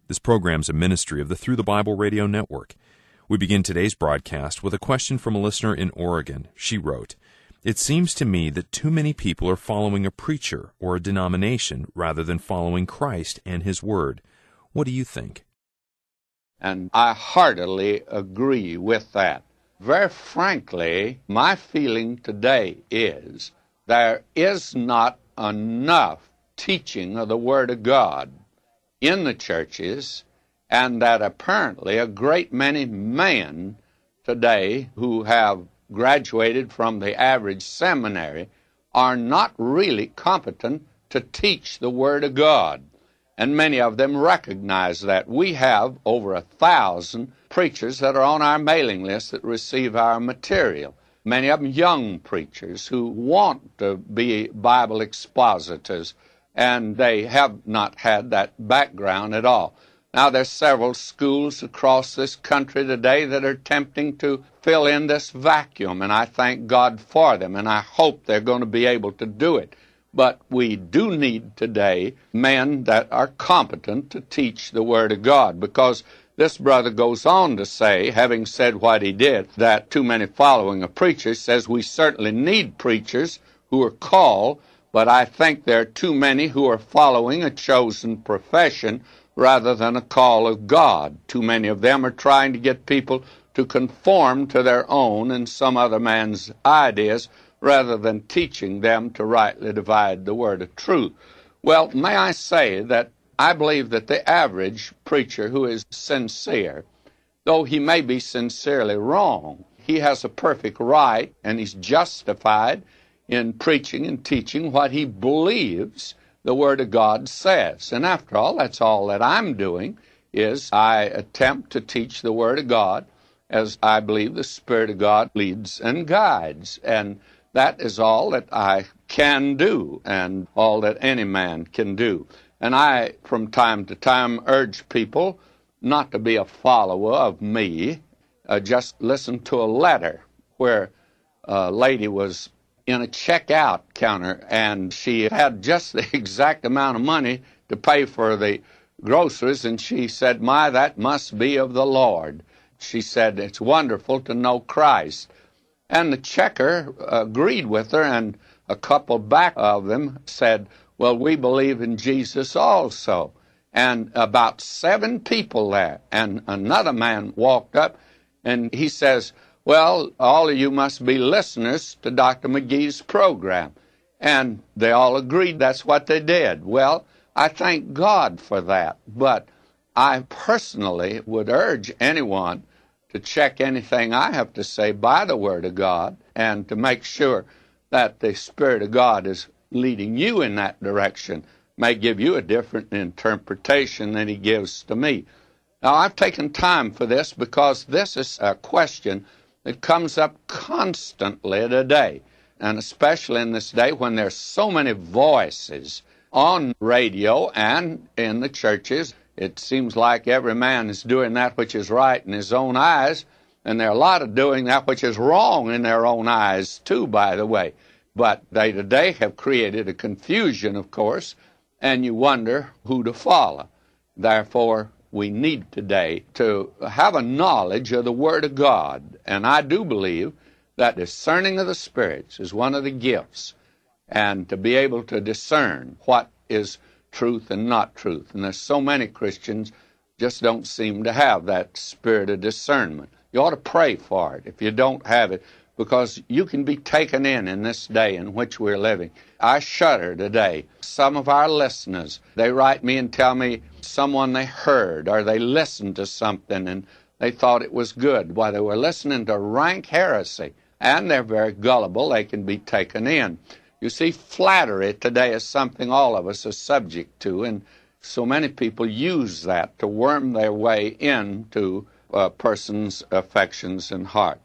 This program is a ministry of the Thru the Bible radio network. We begin today's broadcast with a question from a listener in Oregon. She wrote, "It seems to me that too many people are following a preacher or a denomination rather than following Christ and His Word. What do you think?" And I heartily agree with that. Very frankly, my feeling today is there is not enough teaching of the Word of God in the churches, and that apparently a great many men today who have graduated from the average seminary are not really competent to teach the Word of God. And many of them recognize that. We have over 1,000 preachers that are on our mailing list that receive our material. Many of them young preachers who want to be Bible expositors, and they have not had that background at all. Now, there's several schools across this country today that are attempting to fill in this vacuum, and I thank God for them, and I hope they're going to be able to do it. But we do need today men that are competent to teach the Word of God, because this brother goes on to say, having said what he did, that too many following a preacher, says we certainly need preachers who are called, but I think there are too many who are following a chosen profession rather than a call of God. Too many of them are trying to get people to conform to their own and some other man's ideas rather than teaching them to rightly divide the word of truth. Well, may I say that I believe that the average preacher who is sincere, though he may be sincerely wrong, he has a perfect right and he's justified in preaching and teaching what he believes the Word of God says. And after all, that's all that I'm doing, is I attempt to teach the Word of God as I believe the Spirit of God leads and guides. And that is all that I can do and all that any man can do. And I, from time to time, urge people not to be a follower of me. Just listen to a letter where a lady was in a checkout counter, and she had just the exact amount of money to pay for the groceries, and she said, "My, that must be of the Lord." She said, "It's wonderful to know Christ." And the checker agreed with her, and a couple back of them said, "Well, we believe in Jesus also." And about 7 people there, and another man walked up, and he says, "Well, all of you must be listeners to Dr. McGee's program." And they all agreed that's what they did. Well, I thank God for that. But I personally would urge anyone to check anything I have to say by the Word of God and to make sure that the Spirit of God is leading you in that direction. May give you a different interpretation than He gives to me. Now, I've taken time for this because this is a question that comes up constantly today, and especially in this day when there's so many voices on radio and in the churches. It seems like every man is doing that which is right in his own eyes, and there are a lot of doing that which is wrong in their own eyes too, by the way. But they today have created a confusion, of course, and you wonder who to follow. Therefore, we need today to have a knowledge of the Word of God. And I do believe that discerning of the spirits is one of the gifts, and to be able to discern what is truth and not truth. And there's so many Christians just don't seem to have that spirit of discernment. You ought to pray for it if you don't have it, because you can be taken in this day in which we're living. I shudder today. Some of our listeners, they write me and tell me someone they heard or they listened to something and they thought it was good. Why, they were listening to rank heresy, and they're very gullible. They can be taken in. You see, flattery today is something all of us are subject to, and so many people use that to worm their way into a person's affections and heart.